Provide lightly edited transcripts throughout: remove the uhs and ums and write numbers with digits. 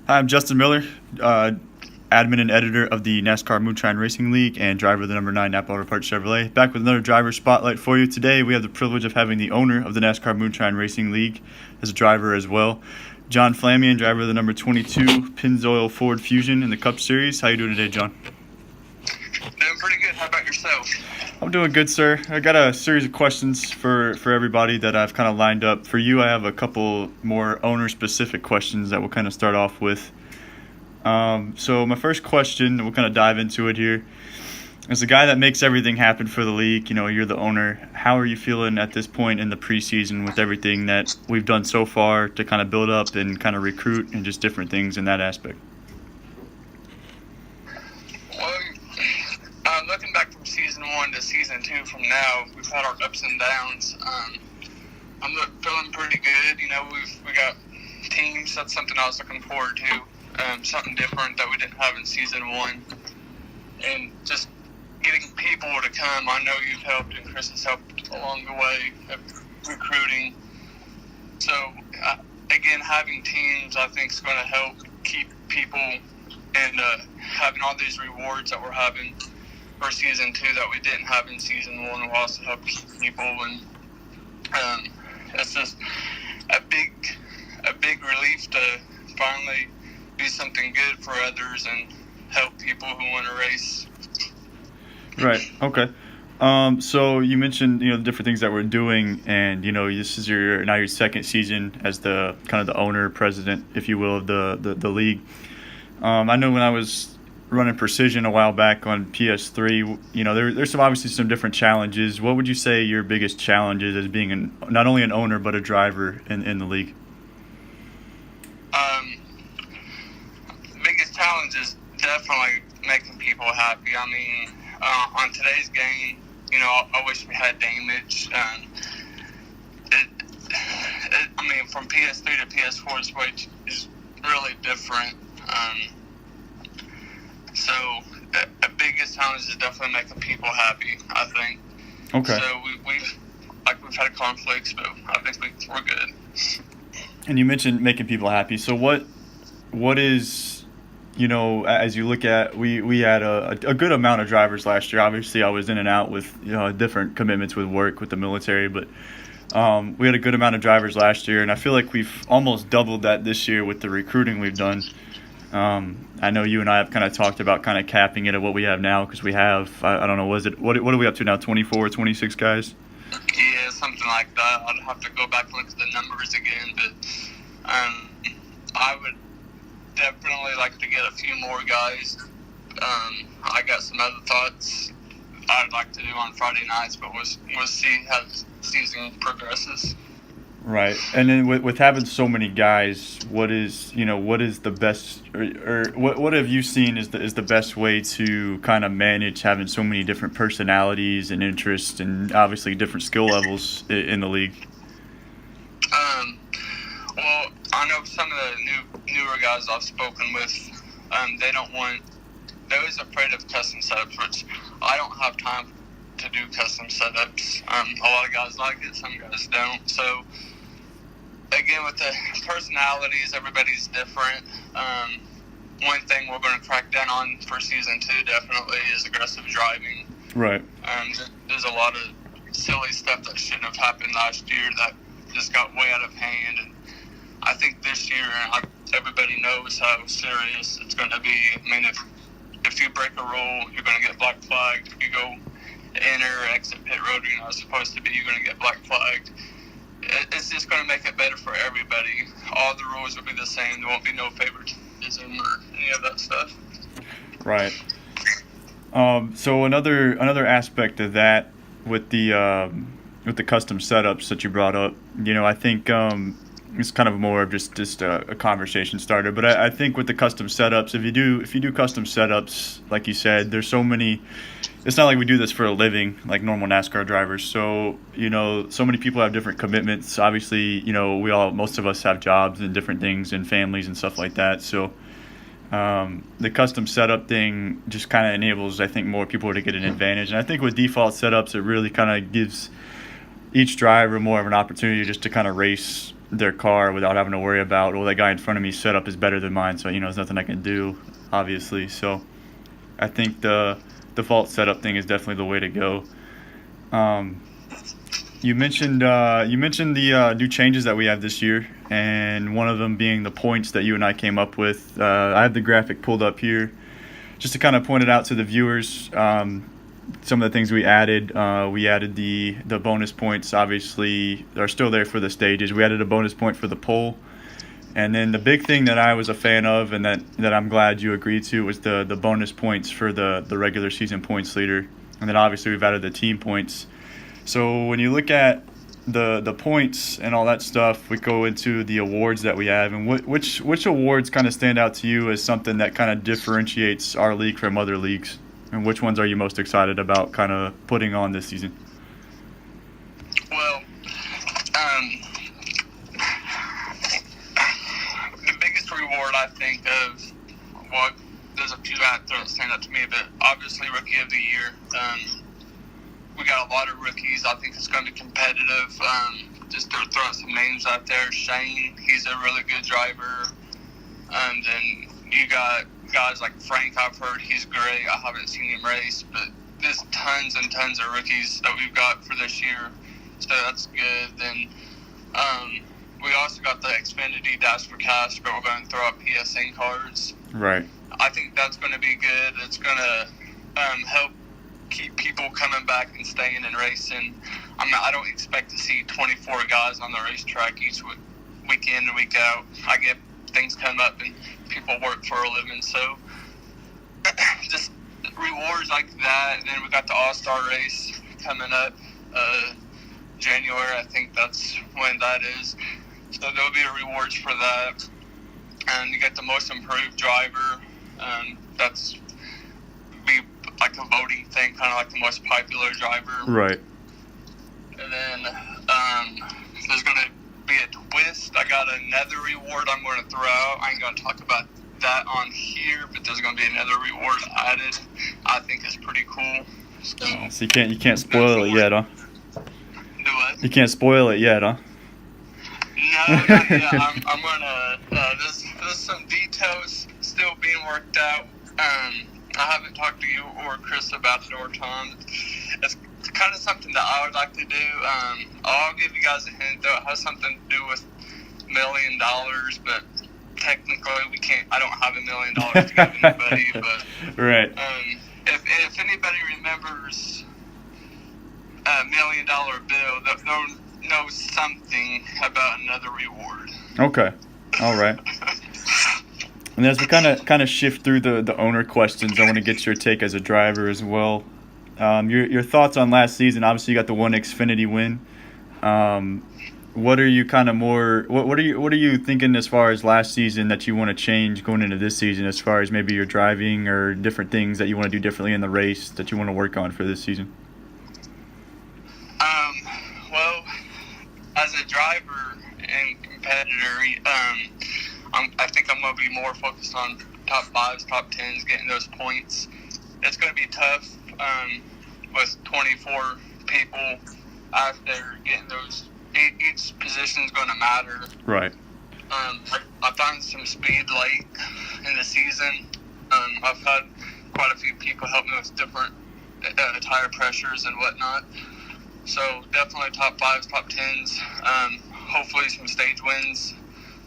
I'm Justin Miller, admin and editor of the NASCAR Moonshine Racing League and driver of the number 9 Napa Auto Parts Chevrolet. Back with another driver spotlight for you. Today we have the privilege of having the owner of the NASCAR Moonshine Racing League as a driver as well. John Flamion, driver of the number 22 Pennzoil Ford Fusion in the Cup Series. How you doing today, John? Doing pretty good. How about yourself? I'm doing good, sir. I got a series of questions for everybody that I've kind of lined up. For you, I have a couple more owner-specific questions that we'll kind of start off with. So my first question, we'll kind of dive into it here. As the guy that makes everything happen for the league, you're the owner. How are you feeling at this point in the preseason with everything that we've done so far to kind of build up and kind of recruit and just different things in that aspect? Looking back from season 1 to season 2 from now, we've had our ups and downs. I'm feeling pretty good. We got teams. That's something I was looking forward to. Something different that we didn't have in season 1. And just getting people to come. I know you've helped, and Chris has helped along the way of recruiting. So, again, having teams, I think, is going to help keep people and having all these rewards that we're having for season 2 that we didn't have in season 1 will also help keep people, and it's just a big relief to finally do something good for others and help people who want to race. Right. Okay. So you mentioned the different things that we're doing, and this is your second season as the kind of the owner, president, if you will, of the league. I know when I was running Precision a while back on PS3, there's obviously some different challenges. What would you say your biggest challenge is as being not only an owner but a driver in the league? The biggest challenge is definitely making people happy. I mean, on today's game, I wish we had damage. From PS3 to PS4 is really different. So the biggest challenge is definitely making people happy, I think. Okay. So we've had conflicts, but I think we're good. And you mentioned making people happy. So what is, as you look at, we had a good amount of drivers last year. Obviously, I was in and out with different commitments with work, with the military, but we had a good amount of drivers last year, and I feel like we've almost doubled that this year with the recruiting we've done. I know you and I have kind of talked about kind of capping it at what we have now, because we have, I don't know, what are we up to now, 24, 26 guys? Yeah, something like that. I'd have to go back and look at the numbers again, but I would definitely like to get a few more guys. I got some other thoughts I'd like to do on Friday nights, but we'll see how the season progresses. Right, and then with having so many guys, what is the best, or what have you seen is the best way to kind of manage having so many different personalities and interests, and obviously different skill levels in the league? Well, I know some of the newer guys I've spoken with, they're always afraid of custom setups, which I don't have time to do custom setups. A lot of guys like it, some guys don't. So, again, with the personalities, everybody's different. One thing we're going to crack down on for season 2 definitely is aggressive driving. Right. There's a lot of silly stuff that shouldn't have happened last year that just got way out of hand. And I think this year, everybody knows how serious it's going to be. I mean, if you break a rule, you're going to get black flagged. If you go enter or exit pit road you're not supposed to be, you're going to get black flagged. It's just going to make it better for everybody. All the rules will be the same. There won't be no favoritism or any of that stuff. Right. So another aspect of that with the custom setups that you brought up, I think it's kind of more of just a conversation starter. But I think with the custom setups, if you do custom setups, like you said, there's so many. It's not like we do this for a living like normal NASCAR drivers. So, so many people have different commitments. Obviously, most of us have jobs and different things and families and stuff like that. So the custom setup thing just kind of enables, I think, more people to get an advantage. And I think with default setups, it really kind of gives each driver more of an opportunity just to kind of race their car without having to worry about, well, that guy in front of me setup is better than mine, so there's nothing I can do, obviously. So I think the default setup thing is definitely the way to go. Um, you mentioned the new changes that we have this year, and one of them being the points that you and I came up with. I have the graphic pulled up here, just to kind of point it out to the viewers. Some of the things we added. We added the bonus points. Obviously, are still there for the stages. We added a bonus point for the pole, and then the big thing that I was a fan of, and that I'm glad you agreed to, was the bonus points for the regular season points leader, and then obviously we've added the team points. So when you look at the points and all that stuff, we go into the awards that we have, and which awards kind of stand out to you as something that kind of differentiates our league from other leagues, and which ones are you most excited about kind of putting on this season? Well, the biggest reward I think of, well, there's a few out there that stand out to me, but obviously Rookie of the Year. We got a lot of rookies. I think it's going to be competitive. Just to throw out some names out there. Shane, he's a really good driver. Then you got guys like Frank, I've heard he's great. I haven't seen him race, but there's tons and tons of rookies that we've got for this year. So that's good. Then we also got the Xfinity Dash for Cash, but we're going to throw out PSN cards. Right. I think that's going to be good. It's going to help keep people coming back and staying and racing. I don't expect to see 24 guys on the racetrack each week in and week out. I get things come up and people work for a living, so just rewards like that. And then we got the All-Star race coming up January. I think that's when that is. So there'll be rewards for that. And you got the most improved driver. That's be like a voting thing, kind of like the most popular driver. Right. And then there's going to be a twist. I got another reward I'm going to throw out. I ain't going to talk about that on here, but there's going to be another reward added. I think it's pretty cool. So you can't spoil it yet, huh? Do what? You can't spoil it yet, huh? No, not yet. I'm going to... there's some details still being worked out. I haven't talked to you or Chris about it, or Tom. It's kind of something that I would like to do. I'll give you guys a hint, though. It has something to do with $1 million, but technically we can't. I don't have $1 million to give anybody. But right. If anybody remembers $1 million bill, they'll know something about another reward. Okay. All right. And as we kind of shift through the owner questions, I want to get your take as a driver as well. Your thoughts on last season. Obviously, you got the one Xfinity win. What are you kind of more? What are you thinking as far as last season that you want to change going into this season? As far as maybe your driving or different things that you want to do differently in the race that you want to work on for this season. Well, as a driver and competitor, I think I'm going to be more focused on top 5s, top 10s, getting those points. It's going to be tough with 24 people out there getting those. Each position is going to matter. Right. I found some speed late in the season. I've had quite a few people help me with different tire pressures and whatnot. So definitely top 5s, top 10s. Hopefully some stage wins.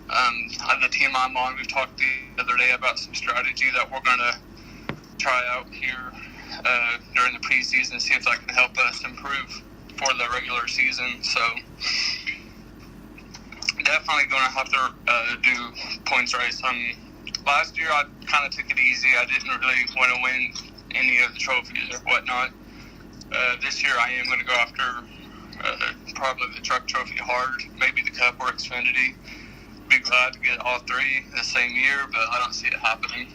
The team I'm on, we've talked the other day about some strategy that we're going to try out here during the preseason, see if that can help us improve for the regular season. So definitely going to have to do points race. Last year I kind of took it easy. I didn't really want to win any of the trophies or whatnot. This year I am going to go after probably the truck trophy hard, maybe the Cup or Xfinity. Be glad to get all three in the same year, but I don't see it happening.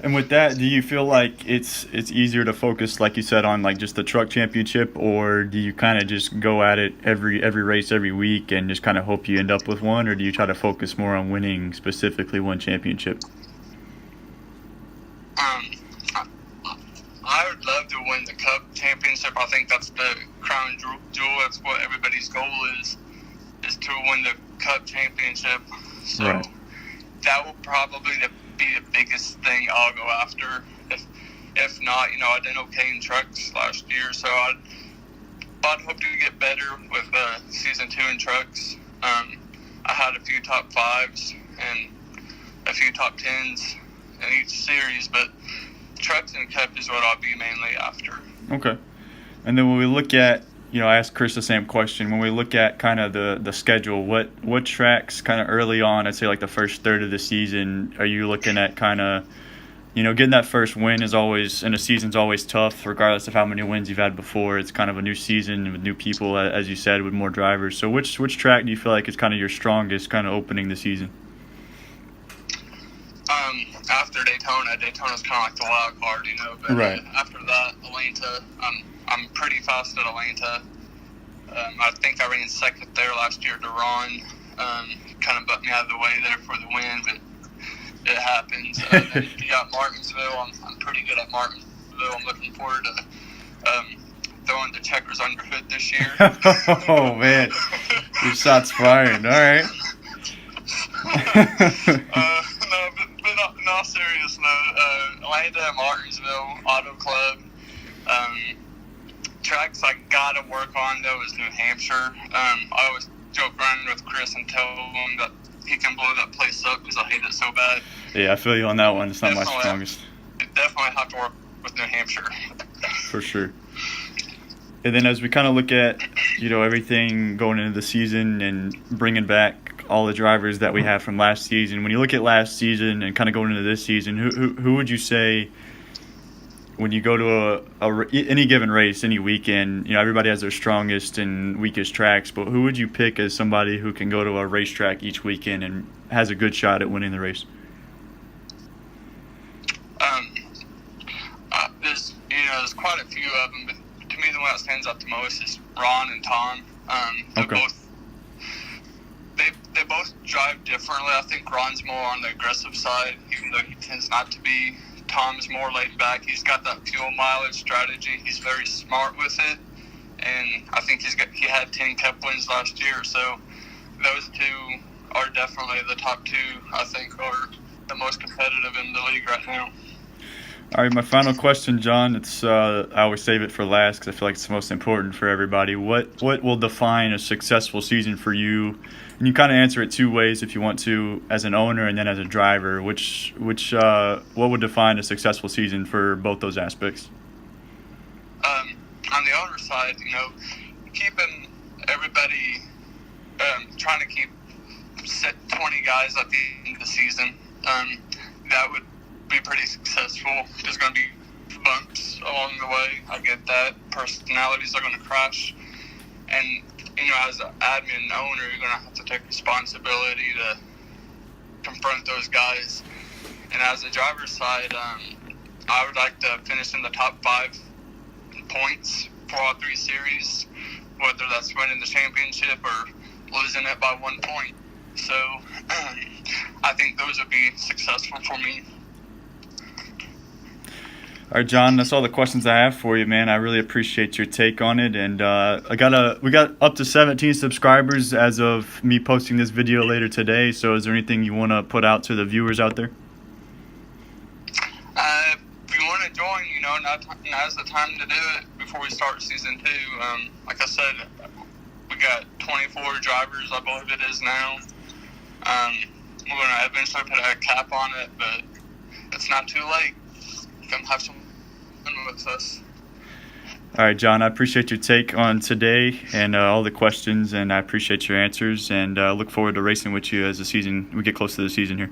And with that, do you feel like it's easier to focus, like you said, on like just the truck championship, or do you kind of just go at it every race every week and just kind of hope you end up with one, or do you try to focus more on winning specifically one championship? I would love to win the Cup championship. I think that's the crown jewel. That's what everybody's goal is to win the Cup championship. So Right. that will probably be the biggest thing I'll go after. If not, I did okay in trucks last year, so I'd hope to get better with season 2 in trucks. I had a few top 5s and a few top 10s in each series, but trucks and Cup is what I'll be mainly after. Okay. And then when we look at, I asked Chris the same question. When we look at kind of the schedule, what tracks kind of early on, I'd say like the first third of the season, are you looking at kind of, getting that first win is always, and a season's always tough, regardless of how many wins you've had before. It's kind of a new season with new people, as you said, with more drivers. So which track do you feel like is kind of your strongest kind of opening the season? After Daytona's kind of like the wild card, but right. After that, Atlanta, I'm pretty fast at Atlanta. I think I ran second there last year to Ron. Kind of butt me out of the way there for the win, but it happens. Then you got Martinsville. I'm pretty good at Martinsville. I'm looking forward to throwing the checkers on your hood this year. Oh, man. Your shot's fired. All right. No, but in all serious note, Atlanta, Martinsville, Auto Club. Tracks I gotta work on though is New Hampshire. I always joke around with Chris and tell him that he can blow that place up because I hate it so bad. Yeah, I feel you on that one. It's not my strongest. Definitely have to work with New Hampshire. For sure. And then as we kind of look at, everything going into the season and bringing back all the drivers that we have from last season, when you look at last season and kind of going into this season, who would you say, when you go to any given race, any weekend, everybody has their strongest and weakest tracks, but who would you pick as somebody who can go to a racetrack each weekend and has a good shot at winning the race? There's quite a few of them, but to me the one that stands out the most is Ron and Tom. Okay. They both drive differently. I think Ron's more on the aggressive side, even though he tends not to be. Tom's more laid back. He's got that fuel mileage strategy. He's very smart with it, and I think he had 10 Cup wins last year. So those two are definitely the top two. I think are the most competitive in the league right now. All right, my final question, John. It's I always save it for last because I feel like it's the most important for everybody. What will define a successful season for you? And you kind of answer it two ways if you want to, as an owner and then as a driver. What would define a successful season for both those aspects? On the owner side, keeping everybody, trying to keep 20 guys at the end of the season. That would be pretty successful. There's going to be bumps along the way. I get that. Personalities are going to crash. And, as an admin and owner, you're going to have to take responsibility to confront those guys. And as a driver's side, I would like to finish in the top 5 points for all 3 series, whether that's winning the championship or losing it by 1 point. So I think those would be successful for me. All right, John, that's all the questions I have for you, man. I really appreciate your take on it. And we got up to 17 subscribers as of me posting this video later today. So is there anything you want to put out to the viewers out there? If you want to join, now's the time to do it before we start season 2. Like I said, we got 24 drivers, I believe it is now. We're going to eventually put a cap on it, but it's not too late. Come have some fun with us. All right, John, I appreciate your take on today and all the questions, and I appreciate your answers, and look forward to racing with you as we get close to the season here.